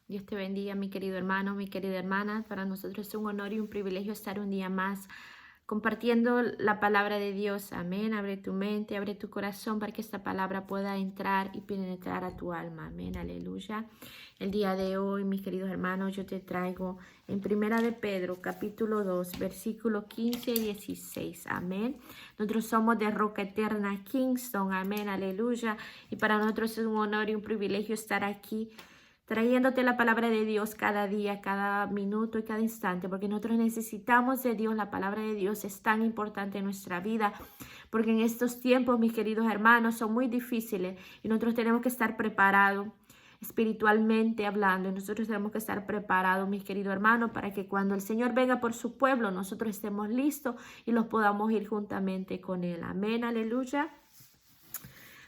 Dios te bendiga, mi querido hermano, mi querida hermana. Para nosotros es un honor y un privilegio estar un día más compartiendo la palabra de Dios. Amén. Abre tu mente, abre tu corazón para que esta palabra pueda entrar y penetrar a tu alma. Amén. Aleluya. El día de hoy, mis queridos hermanos, yo te traigo en Primera de Pedro, capítulo 2, versículo 15 y 16. Amén. Nosotros somos de Roca Eterna, Kingston. Amén. Aleluya. Y para nosotros es un honor y un privilegio estar aquí trayéndote la palabra de Dios cada día, cada minuto y cada instante, porque nosotros necesitamos de Dios. La palabra de Dios es tan importante en nuestra vida, porque en estos tiempos, mis queridos hermanos, son muy difíciles y nosotros tenemos que estar preparados espiritualmente hablando, y nosotros tenemos que estar preparados, mis queridos hermanos, para que cuando el Señor venga por su pueblo, nosotros estemos listos y los podamos ir juntamente con Él. Amén, aleluya.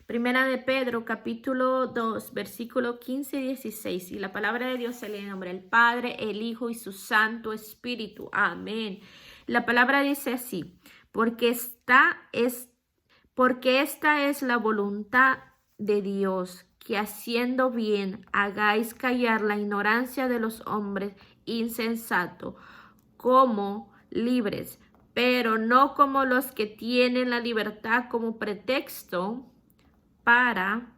Primera de Pedro, capítulo 2, versículo 15 y 16. Y la palabra de Dios se lee en nombre del Padre, el Hijo y su Santo Espíritu. Amén. La palabra dice así: porque esta es la voluntad de Dios, que haciendo bien hagáis callar la ignorancia de los hombres insensatos, como libres, pero no como los que tienen la libertad como pretexto para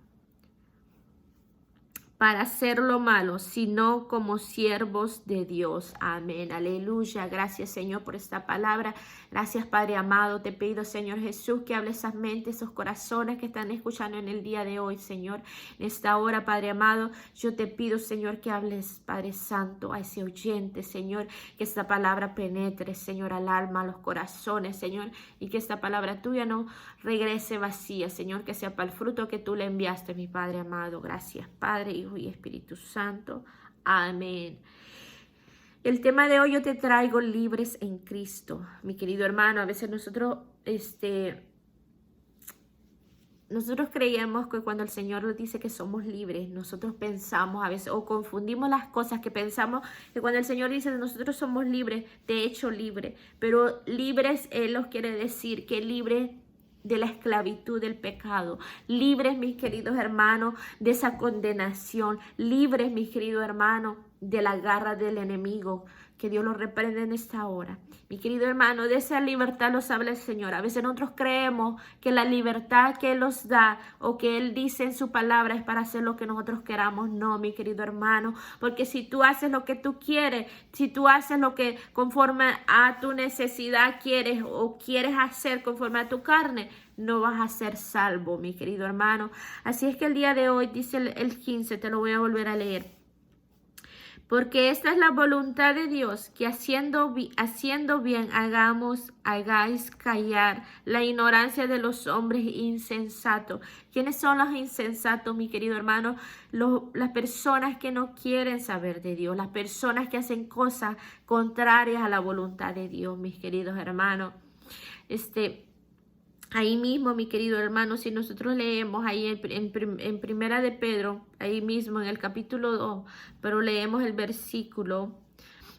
hacer lo malo, sino como siervos de Dios. Amén. Aleluya. Gracias, Señor, por esta palabra. Gracias, Padre amado. Te pido, Señor Jesús, que hables esas mentes, esos corazones que están escuchando en el día de hoy, Señor. En esta hora, Padre amado, yo te pido, Señor, que hables, Padre Santo, a ese oyente, Señor, que esta palabra penetre, Señor, al alma, a los corazones, Señor, y que esta palabra tuya no regrese vacía, Señor, que sea para el fruto que tú le enviaste, mi Padre amado. Gracias, Padre, Hijo y Espíritu Santo. Amén. El tema de hoy yo te traigo libres en Cristo. Mi querido hermano, a veces nosotros creíamos que cuando el Señor nos dice que somos libres, nosotros pensamos a veces o confundimos las cosas, que pensamos que cuando el Señor dice nosotros somos libres, de hecho libre, pero libres Él nos quiere decir que libre de la esclavitud del pecado, libres, mis queridos hermanos, de esa condenación, libres, mis queridos hermanos, de la garra del enemigo. Que Dios los reprenda en esta hora. Mi querido hermano, de esa libertad nos habla el Señor. A veces nosotros creemos que la libertad que Él nos da o que Él dice en su palabra es para hacer lo que nosotros queramos. No, mi querido hermano, porque si tú haces lo que tú quieres, si tú haces lo que conforme a tu necesidad quieres o quieres hacer conforme a tu carne, no vas a ser salvo, mi querido hermano. Así es que el día de hoy, dice el 15, te lo voy a volver a leer. Porque esta es la voluntad de Dios, que haciendo bien hagáis callar la ignorancia de los hombres insensatos. ¿Quiénes son los insensatos, mi querido hermano? Las personas que no quieren saber de Dios, las personas que hacen cosas contrarias a la voluntad de Dios, mis queridos hermanos. Ahí mismo, mi querido hermano, si nosotros leemos ahí en Primera de Pedro, ahí mismo en el capítulo 2, pero leemos el versículo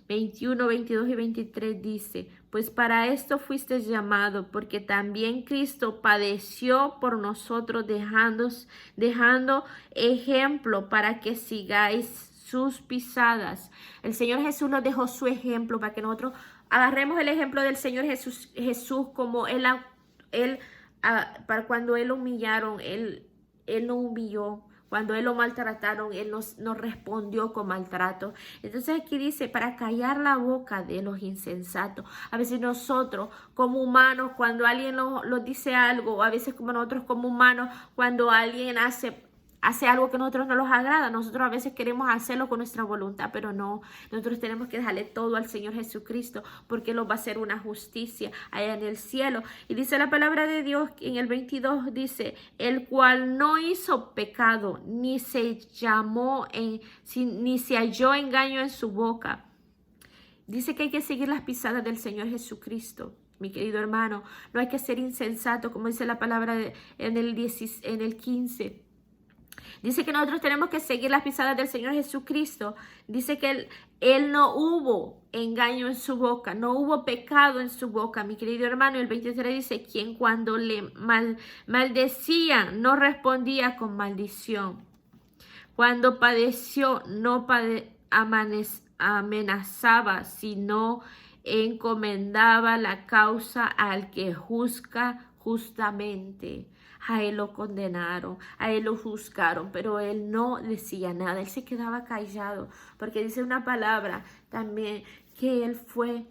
21, 22 y 23, dice: pues para esto fuiste llamado, porque también Cristo padeció por nosotros, dejando ejemplo para que sigáis sus pisadas. El Señor Jesús nos dejó su ejemplo para que nosotros agarremos el ejemplo del Señor Jesús como para cuando Él lo humillaron, Él no humilló. Cuando Él lo maltrataron, Él nos respondió con maltrato. Entonces aquí dice, para callar la boca de los insensatos. A veces nosotros como humanos, cuando alguien nos dice algo, o a veces como nosotros como humanos, cuando alguien hace algo que a nosotros no nos agrada, nosotros a veces queremos hacerlo con nuestra voluntad, pero no, nosotros tenemos que dejarle todo al Señor Jesucristo, porque Él nos va a hacer una justicia allá en el cielo. Y dice la palabra de Dios en el 22, dice: el cual no hizo pecado, ni se halló engaño en su boca. Dice que hay que seguir las pisadas del Señor Jesucristo. Mi querido hermano, no hay que ser insensato, como dice la palabra en el 15. Dice que nosotros tenemos que seguir las pisadas del Señor Jesucristo. Dice que Él no hubo engaño en su boca, no hubo pecado en su boca, mi querido hermano. El 23 dice: quien cuando le maldecía no respondía con maldición. Cuando padeció, no amenazaba, sino encomendaba la causa al que juzga justamente. A él lo condenaron, a él lo juzgaron, pero él no decía nada, él se quedaba callado, porque dice una palabra también que él fue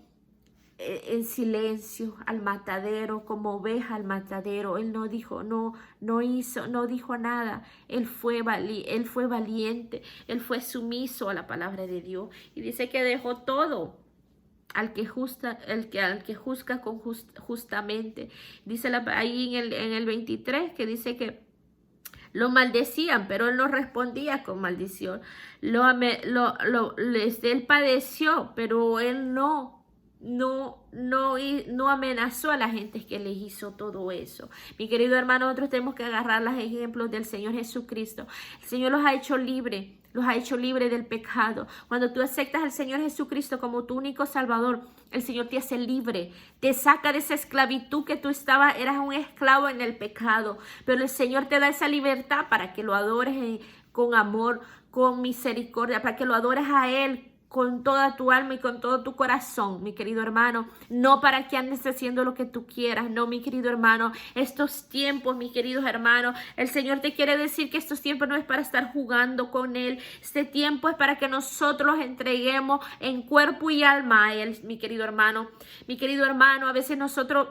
en silencio al matadero, como oveja al matadero. Él no dijo, no dijo nada. Él fue valiente, él fue sumiso a la palabra de Dios. Y dice que dejó todo al que juzga justamente. Dice ahí en el 23 que dice que lo maldecían, pero él no respondía con maldición. Él padeció, pero él no amenazó a la gente que les hizo todo eso. Mi querido hermano, nosotros tenemos que agarrar los ejemplos del Señor Jesucristo. El Señor los ha hecho libres. Los ha hecho libres del pecado. Cuando tú aceptas al Señor Jesucristo como tu único Salvador, el Señor te hace libre. Te saca de esa esclavitud que tú eras un esclavo en el pecado. Pero el Señor te da esa libertad para que lo adores con amor, con misericordia, para que lo adores a Él con toda tu alma y con todo tu corazón, mi querido hermano. No para que andes haciendo lo que tú quieras, no, mi querido hermano. Estos tiempos, mis queridos hermanos, el Señor te quiere decir que estos tiempos no es para estar jugando con Él. Este tiempo es para que nosotros los entreguemos en cuerpo y alma a Él, mi querido hermano. Mi querido hermano, a veces nosotros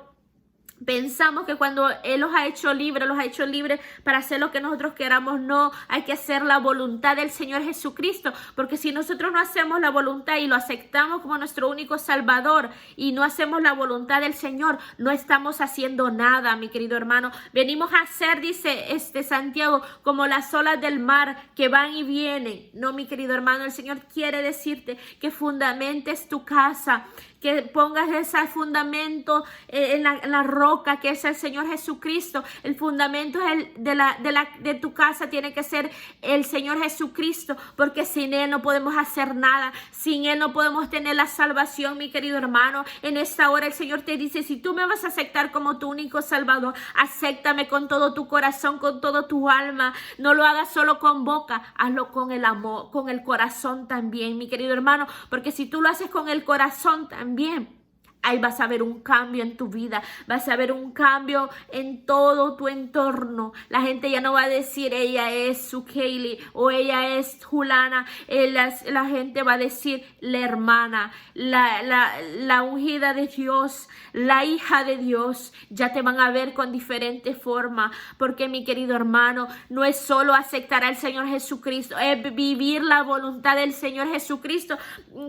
pensamos que cuando Él los ha hecho libres para hacer lo que nosotros queramos. No, hay que hacer la voluntad del Señor Jesucristo, porque si nosotros no hacemos la voluntad y lo aceptamos como nuestro único Salvador y no hacemos la voluntad del Señor, no estamos haciendo nada, mi querido hermano. Venimos a ser, dice Santiago, como las olas del mar que van y vienen. No, mi querido hermano, el Señor quiere decirte que fundamentes tu casa, que pongas ese fundamento en la roca que es el Señor Jesucristo. El fundamento de tu casa tiene que ser el Señor Jesucristo, porque sin Él no podemos hacer nada. Sin Él no podemos tener la salvación, mi querido hermano. En esta hora el Señor te dice, si tú me vas a aceptar como tu único Salvador, acéptame con todo tu corazón, con todo tu alma. No lo hagas solo con boca, hazlo con el amor, con el corazón también, mi querido hermano, porque si tú lo haces con el corazón también, ahí vas a ver un cambio en tu vida, vas a ver un cambio en todo tu entorno. La gente ya no va a decir ella es su Kaylee o ella es Julana. La gente va a decir la hermana, la ungida de Dios, la hija de Dios. Ya te van a ver con diferente forma, porque mi querido hermano, no es solo aceptar al Señor Jesucristo, es vivir la voluntad del Señor Jesucristo,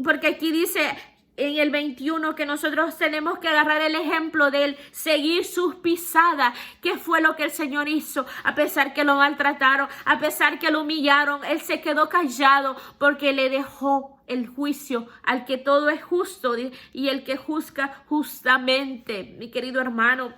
porque aquí dice en el 21 que nosotros tenemos que agarrar el ejemplo de Él, seguir sus pisadas. ¿Qué fue lo que el Señor hizo? A pesar que lo maltrataron, a pesar que lo humillaron, Él se quedó callado porque le dejó el juicio al que todo es justo y el que juzga justamente, mi querido hermano.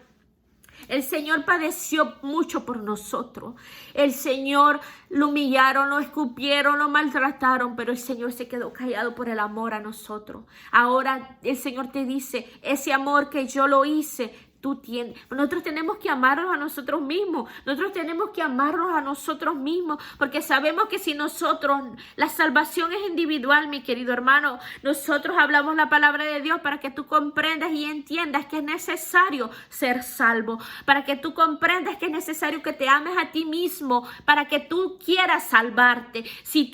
El Señor padeció mucho por nosotros. El Señor lo humillaron, lo escupieron, lo maltrataron, pero el Señor se quedó callado por el amor a nosotros. Ahora el Señor te dice, ese amor que yo lo hice, tú tienes. Nosotros tenemos que amarnos a nosotros mismos. Nosotros tenemos que amarnos a nosotros mismos, porque sabemos que si nosotros, la salvación es individual, mi querido hermano. Nosotros hablamos la palabra de Dios para que tú comprendas y entiendas que es necesario ser salvo, para que tú comprendas que es necesario que te ames a ti mismo, para que tú quieras salvarte. Si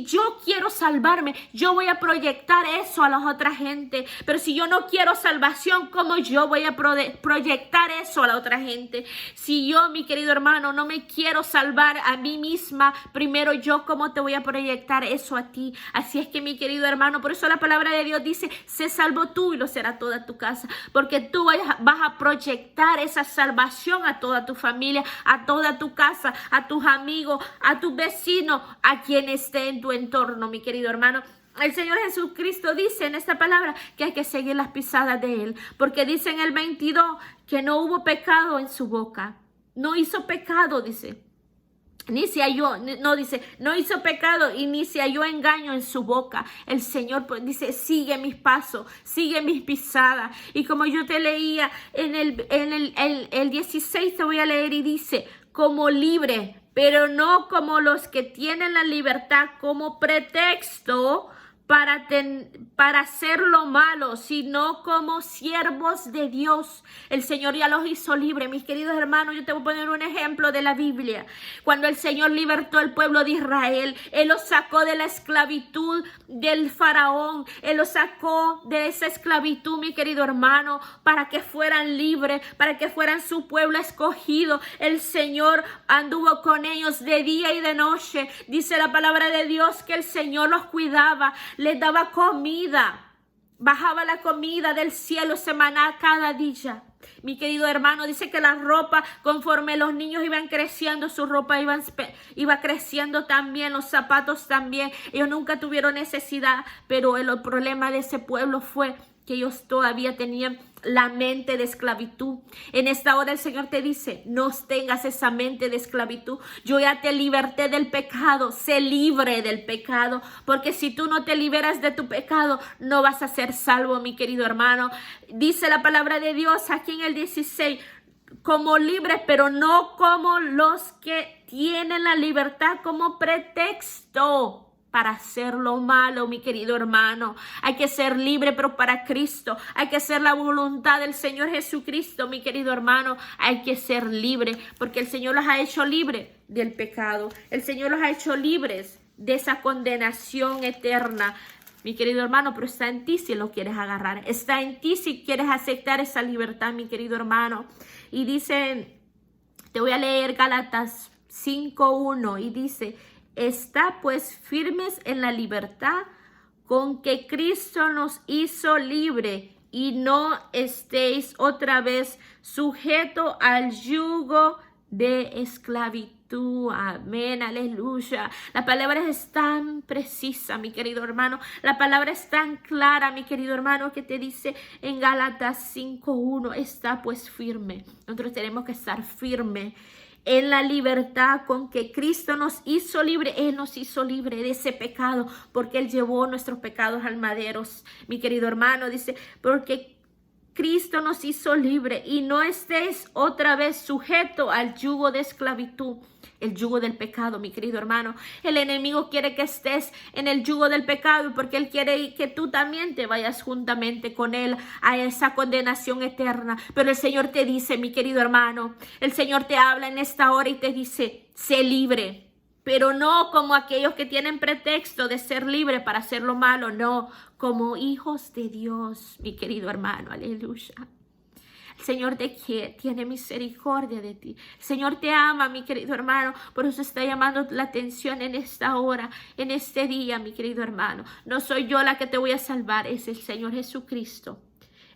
yo quiero salvarme, yo voy a proyectar eso a la otra gente. Pero si yo no quiero salvación, ¿cómo yo voy a proyectar eso a la otra gente? Si yo, mi querido hermano, no me quiero salvar a mí misma, primero yo, ¿cómo te voy a proyectar eso a ti? Así es que, mi querido hermano, por eso la palabra de Dios dice, sé salvo tú y lo será toda tu casa, porque tú vas a proyectar esa salvación a toda tu familia, a toda tu casa, a tus amigos, a tus vecinos, a quien esté en tu entorno, mi querido hermano. El Señor Jesucristo dice en esta palabra que hay que seguir las pisadas de Él, porque dice en el 22 que no hubo pecado en su boca. No hizo pecado, dice. Ni se halló, no dice, no hizo pecado y ni se halló engaño en su boca. El Señor dice, sigue mis pasos, sigue mis pisadas. Y como yo te leía en el 16, te voy a leer y dice, como libre, pero no como los que tienen la libertad como pretexto para hacer lo malo, sino como siervos de Dios. El Señor ya los hizo libres. Mis queridos hermanos, yo te voy a poner un ejemplo de la Biblia. Cuando el Señor libertó al pueblo de Israel, Él los sacó de la esclavitud del faraón. Él los sacó de esa esclavitud, mi querido hermano, para que fueran libres, para que fueran su pueblo escogido. El Señor anduvo con ellos de día y de noche. Dice la palabra de Dios que el Señor los cuidaba, les daba comida, bajaba la comida del cielo semanal cada día. Mi querido hermano, dice que la ropa, conforme los niños iban creciendo, su ropa iba creciendo también, los zapatos también. Ellos nunca tuvieron necesidad, pero el problema de ese pueblo fue que ellos todavía tenían la mente de esclavitud. En esta hora el Señor te dice, no tengas esa mente de esclavitud. Yo ya te liberté del pecado. Sé libre del pecado, porque si tú no te liberas de tu pecado, no vas a ser salvo, mi querido hermano. Dice la palabra de Dios aquí en el 16, como libres, pero no como los que tienen la libertad como pretexto para hacer lo malo, mi querido hermano. Hay que ser libre, pero para Cristo. Hay que hacer la voluntad del Señor Jesucristo, mi querido hermano. Hay que ser libre, porque el Señor los ha hecho libres del pecado. El Señor los ha hecho libres de esa condenación eterna, mi querido hermano, pero está en ti si lo quieres agarrar. Está en ti si quieres aceptar esa libertad, mi querido hermano. Y dice, te voy a leer Gálatas 5:1 y dice, está pues firmes en la libertad con que Cristo nos hizo libre, y no estéis otra vez sujeto al yugo de esclavitud. Amén, aleluya. La palabra es tan precisa, mi querido hermano. La palabra es tan clara, mi querido hermano, que te dice en Gálatas 5:1, está pues firme. Nosotros tenemos que estar firme en la libertad con que Cristo nos hizo libre. Él nos hizo libre de ese pecado, porque Él llevó nuestros pecados al madero. Mi querido hermano, dice, porque Cristo nos hizo libre, y no estés otra vez sujeto al yugo de esclavitud, el yugo del pecado, mi querido hermano. El enemigo quiere que estés en el yugo del pecado, porque él quiere que tú también te vayas juntamente con él a esa condenación eterna. Pero el Señor te dice, mi querido hermano, el Señor te habla en esta hora y te dice, sé libre. Pero no como aquellos que tienen pretexto de ser libre para hacer lo malo, no, como hijos de Dios, mi querido hermano, aleluya. El Señor tiene misericordia de ti. El Señor te ama, mi querido hermano. Por eso está llamando la atención en esta hora, en este día, mi querido hermano. No soy yo la que te voy a salvar, es el Señor Jesucristo.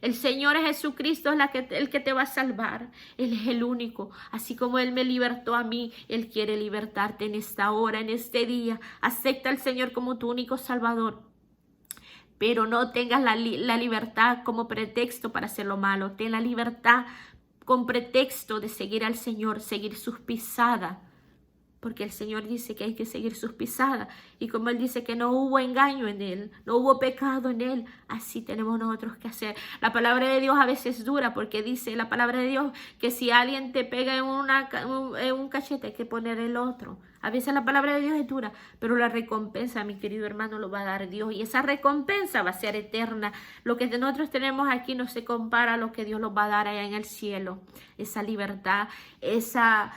El Señor Jesucristo es el que te va a salvar. Él es el único. Así como Él me libertó a mí, Él quiere libertarte en esta hora, en este día. Acepta al Señor como tu único Salvador. Pero no tengas la libertad como pretexto para hacer lo malo. Ten la libertad con pretexto de seguir al Señor, seguir sus pisadas. Porque el Señor dice que hay que seguir sus pisadas. Y como Él dice que no hubo engaño en Él, no hubo pecado en Él, así tenemos nosotros que hacer. La palabra de Dios a veces es dura, porque dice la palabra de Dios que si alguien te pega en un cachete, hay que poner el otro. A veces la palabra de Dios es dura, pero la recompensa, mi querido hermano, lo va a dar Dios. Y esa recompensa va a ser eterna. Lo que nosotros tenemos aquí no se compara a lo que Dios nos va a dar allá en el cielo. Esa libertad, esa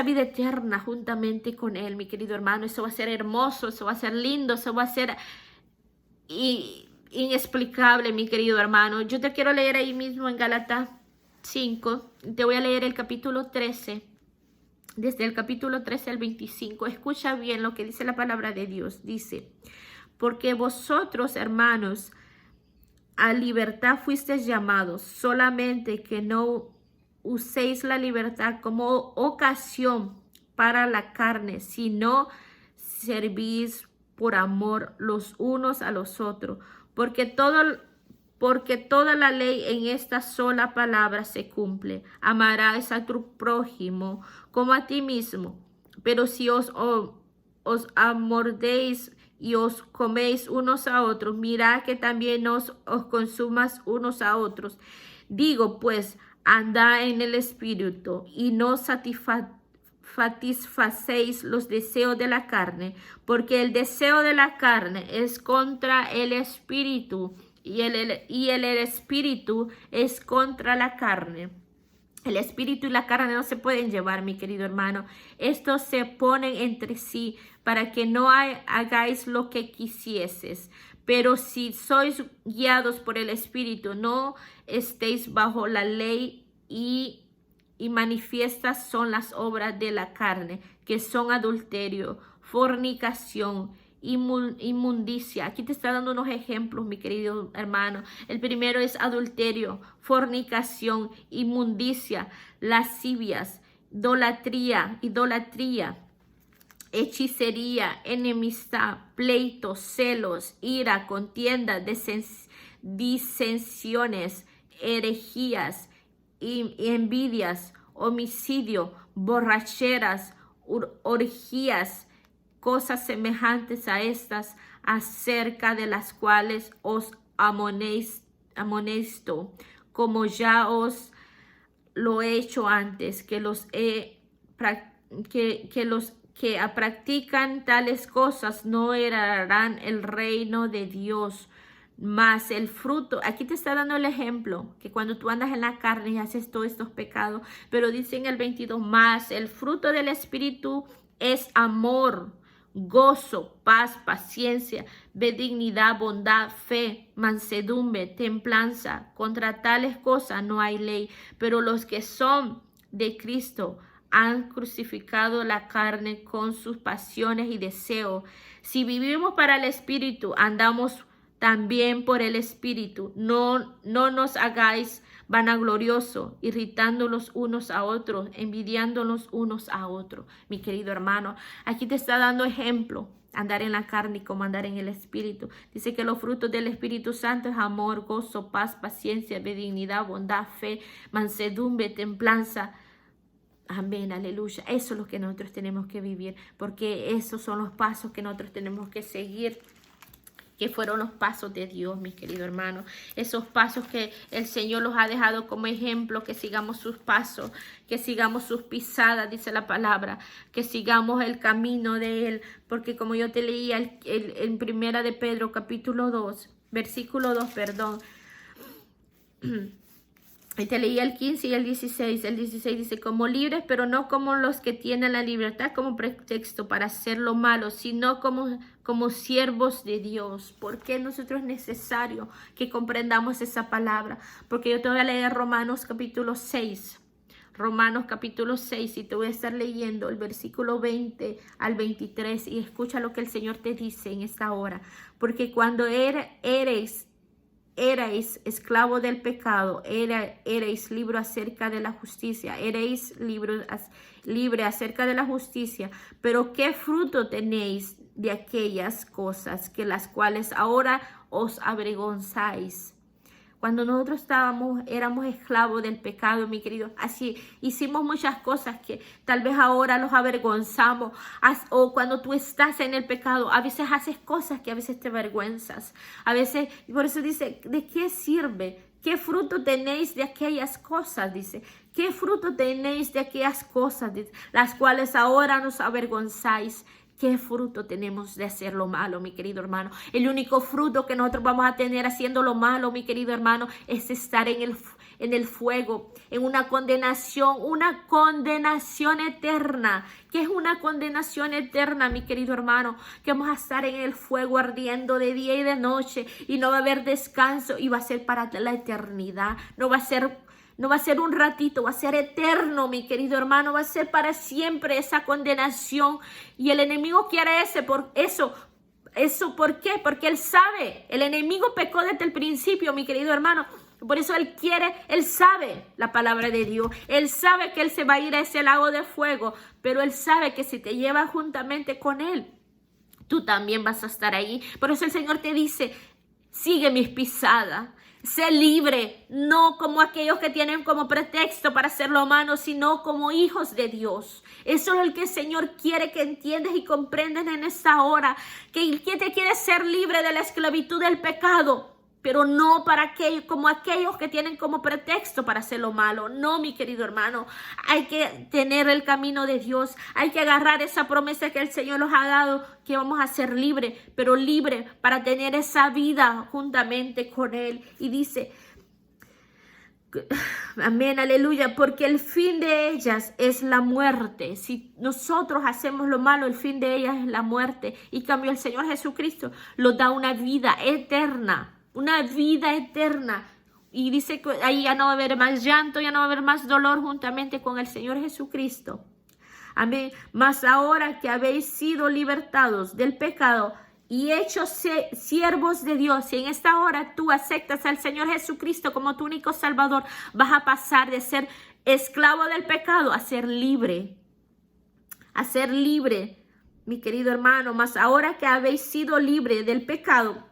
vida eterna juntamente con Él, mi querido hermano. Eso va a ser hermoso, eso va a ser lindo, eso va a ser inexplicable, mi querido hermano. Yo te quiero leer ahí mismo en Gálatas 5, te voy a leer el capítulo 13, desde el capítulo 13 al 25. Escucha bien lo que dice la palabra de Dios. Dice, porque vosotros, hermanos, a libertad fuisteis llamados, solamente que no uséis la libertad como ocasión para la carne, sino servís por amor los unos a los otros, porque toda la ley en esta sola palabra se cumple: amarás a tu prójimo como a ti mismo. Pero si os amordéis y os coméis unos a otros, mirad que también os consumas unos a otros. Digo pues, andad en el Espíritu, y no satisfacéis los deseos de la carne, porque el deseo de la carne es contra el espíritu y el espíritu es contra la carne. El espíritu y la carne no se pueden llevar, mi querido hermano. Estos se ponen entre sí para que no hagáis lo que quisieses. Pero si sois guiados por el espíritu, no estéis bajo la ley y manifiestas son las obras de la carne, que son adulterio, fornicación, inmundicia. Aquí te está dando unos ejemplos, mi querido hermano. El primero es adulterio, fornicación, inmundicia, lascivias, idolatría, hechicería, enemistad, pleitos, celos, ira, contienda, disensiones, herejías, envidias, homicidio, borracheras, orgías, cosas semejantes a estas, acerca de las cuales os amonesto, como ya os lo he hecho antes, que los que practican tales cosas no heredarán el reino de Dios. Más el fruto, aquí te está dando el ejemplo, que cuando tú andas en la carne y haces todos estos pecados, pero dice en el 22, más el fruto del Espíritu es amor, gozo, paz, paciencia, benignidad, bondad, fe, mansedumbre, templanza. Contra tales cosas no hay ley, pero los que son de Cristo han crucificado la carne con sus pasiones y deseos. Si vivimos para el Espíritu, andamos también por el Espíritu. No nos hagáis vanagloriosos, irritándolos unos a otros, envidiándolos unos a otros. Mi querido hermano, aquí te está dando ejemplo. Andar en la carne y como andar en el Espíritu. Dice que los frutos del Espíritu Santo es amor, gozo, paz, paciencia, benignidad, bondad, fe, mansedumbre, templanza. Amén, aleluya. Eso es lo que nosotros tenemos que vivir, porque esos son los pasos que nosotros tenemos que seguir, que fueron los pasos de Dios, mis queridos hermanos. Esos pasos que el Señor los ha dejado como ejemplo, que sigamos sus pasos, que sigamos sus pisadas, dice la palabra, que sigamos el camino de Él. Porque como yo te leía en Primera de Pedro, capítulo 2, versículo 2, perdón. Y te leía el 15 y el 16. El 16 dice, como libres, pero no como los que tienen la libertad como pretexto para hacer lo malo, sino como siervos de Dios. ¿Por qué nosotros es necesario que comprendamos esa palabra? Porque yo te voy a leer Romanos capítulo 6. Romanos capítulo 6 y te voy a estar leyendo el versículo 20 al 23 y escucha lo que el Señor te dice en esta hora. Porque cuando erais esclavo del pecado, erais libre acerca de la justicia, erais libre acerca de la justicia, pero ¿qué fruto tenéis de aquellas cosas que las cuales ahora os avergonzáis? Cuando nosotros éramos esclavos del pecado, mi querido, así hicimos muchas cosas que tal vez ahora los avergonzamos. O cuando tú estás en el pecado, a veces haces cosas que a veces te avergüenzas. A veces, por eso dice, ¿de qué sirve? ¿Qué fruto tenéis de aquellas cosas? Dice, ¿qué fruto tenéis de aquellas cosas? Dice, las cuales ahora nos avergonzáis. ¿Qué fruto tenemos de hacer lo malo, mi querido hermano? El único fruto que nosotros vamos a tener haciendo lo malo, mi querido hermano, es estar en el fuego, en una condenación eterna. ¿Qué es una condenación eterna, mi querido hermano? Que vamos a estar en el fuego ardiendo de día y de noche y no va a haber descanso y va a ser para la eternidad. No va a ser un ratito, va a ser eterno, mi querido hermano. Va a ser para siempre esa condenación. Y el enemigo quiere eso. ¿Por qué? Porque él sabe. El enemigo pecó desde el principio, mi querido hermano. Por eso él sabe la palabra de Dios. Él sabe que él se va a ir a ese lago de fuego. Pero él sabe que si te lleva juntamente con él, tú también vas a estar ahí. Por eso el Señor te dice, sigue mis pisadas. Sé libre, no como aquellos que tienen como pretexto para hacer lo malo, sino como hijos de Dios. Eso es lo que el Señor quiere que entiendas y comprendas en esta hora. Que te quiere ser libre de la esclavitud del pecado. pero no para aquellos, como aquellos que tienen como pretexto para hacer lo malo. No, mi querido hermano, hay que tener el camino de Dios, hay que agarrar esa promesa que el Señor nos ha dado, que vamos a ser libres, pero libres para tener esa vida juntamente con Él. Y dice, amén, aleluya, porque el fin de ellas es la muerte. Si nosotros hacemos lo malo, el fin de ellas es la muerte. Y cambio, el Señor Jesucristo nos da una vida eterna, una vida eterna. Y dice que ahí ya no va a haber más llanto, ya no va a haber más dolor juntamente con el Señor Jesucristo. Amén. Mas ahora que habéis sido libertados del pecado y hechos siervos de Dios, y en esta hora tú aceptas al Señor Jesucristo como tu único Salvador, vas a pasar de ser esclavo del pecado a ser libre. A ser libre, mi querido hermano. Mas ahora que habéis sido libre del pecado,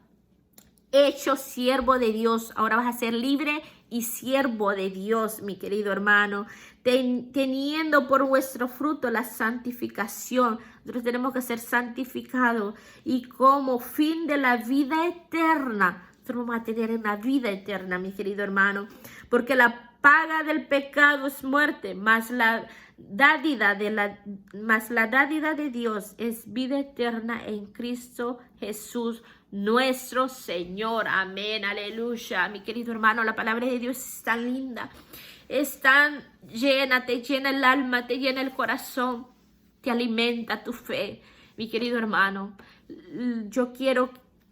hecho siervo de Dios, ahora vas a ser libre y siervo de Dios, mi querido hermano, teniendo por vuestro fruto la santificación. Nosotros tenemos que ser santificados, y como fin de la vida eterna, nosotros vamos a tener una vida eterna, mi querido hermano, porque la paga del pecado es muerte, mas la dádiva de Dios es vida eterna en Cristo Jesús nuestro Señor. Amén, aleluya. Mi querido hermano, la palabra de Dios es tan linda, es tan llena, te llena el alma, te llena el corazón, te alimenta tu fe, mi querido hermano. Yo quiero,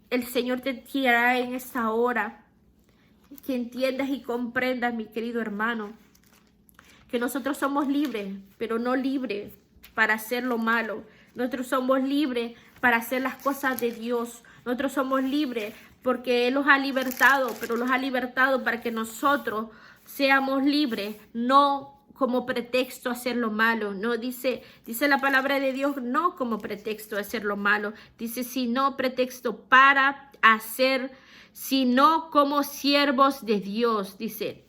el Señor te quiera en esta hora, que entiendas y comprendas, mi querido hermano, que nosotros somos libres, pero no libres para hacer lo malo. Nosotros somos libres para hacer las cosas de Dios. Nosotros somos libres porque Él los ha libertado, pero los ha libertado para que nosotros seamos libres, no como pretexto a hacer lo malo. No dice la palabra de Dios, no como pretexto a hacer lo malo. Dice, sino pretexto para hacer, sino como siervos de Dios. Dice,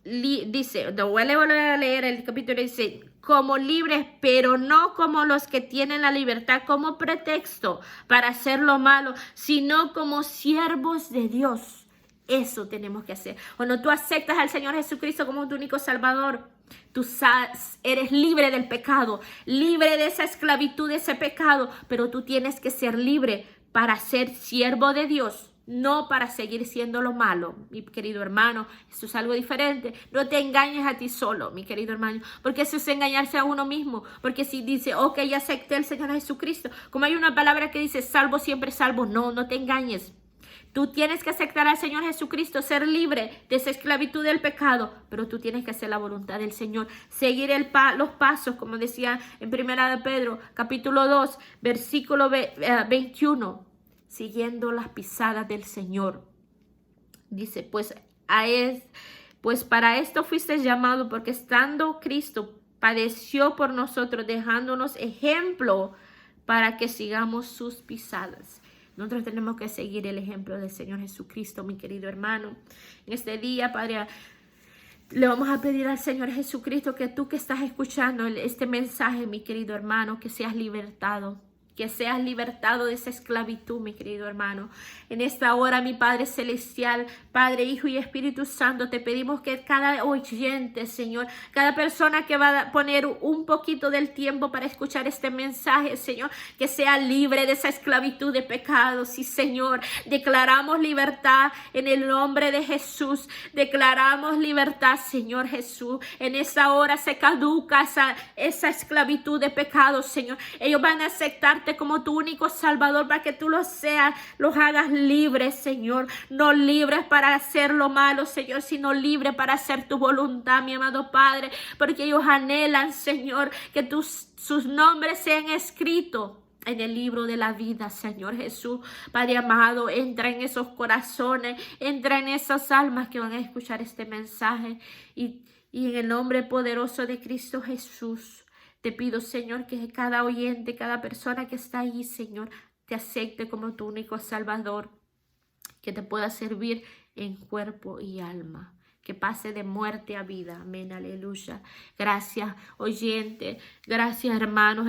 no voy a volver a leer el capítulo, dice, como libres, pero no como los que tienen la libertad como pretexto para hacer lo malo, sino como siervos de Dios. Eso tenemos que hacer. Cuando tú aceptas al Señor Jesucristo como tu único Salvador, tú eres libre del pecado, libre de esa esclavitud, de ese pecado, pero tú tienes que ser libre para ser siervo de Dios, no para seguir siendo lo malo, mi querido hermano. Esto es algo diferente. No te engañes a ti solo, mi querido hermano, porque eso es engañarse a uno mismo. Porque si dice, ok, ya acepté al Señor Jesucristo, como hay una palabra que dice, salvo siempre salvo, no te engañes. Tú tienes que aceptar al Señor Jesucristo, ser libre de esa esclavitud del pecado, pero tú tienes que hacer la voluntad del Señor, seguir los pasos, como decía en 1 de Pedro, capítulo 2, versículo 21, siguiendo las pisadas del Señor. Dice, pues para esto fuiste llamado, porque estando Cristo padeció por nosotros, dejándonos ejemplo para que sigamos sus pisadas. Nosotros tenemos que seguir el ejemplo del Señor Jesucristo, mi querido hermano. En este día, Padre, le vamos a pedir al Señor Jesucristo que tú que estás escuchando este mensaje, mi querido hermano, que seas libertado. Que seas libertado de esa esclavitud, mi querido hermano. En esta hora, mi Padre Celestial, Padre, Hijo y Espíritu Santo, te pedimos que cada oyente, Señor, cada persona que va a poner un poquito del tiempo para escuchar este mensaje, Señor, que sea libre de esa esclavitud de pecado. Sí, Señor, declaramos libertad en el nombre de Jesús. Declaramos libertad, Señor Jesús. En esta hora se caduca esa esclavitud de pecado, Señor. Ellos van a aceptar como tu único Salvador, para que tú los hagas libres, Señor. No libres para hacer lo malo, Señor, sino libres para hacer tu voluntad, mi amado Padre, porque ellos anhelan, Señor, que sus nombres sean escritos en el libro de la vida, Señor Jesús. Padre amado, entra en esos corazones, entra en esas almas que van a escuchar este mensaje, y en el nombre poderoso de Cristo Jesús, te pido, Señor, que cada oyente, cada persona que está ahí, Señor, te acepte como tu único Salvador, que te pueda servir en cuerpo y alma, que pase de muerte a vida. Amén, aleluya. Gracias, oyente. Gracias, hermanos,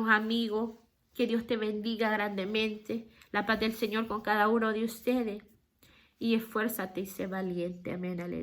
amigos. Que Dios te bendiga grandemente. La paz del Señor con cada uno de ustedes. y esfuérzate y sé valiente. Amén, aleluya.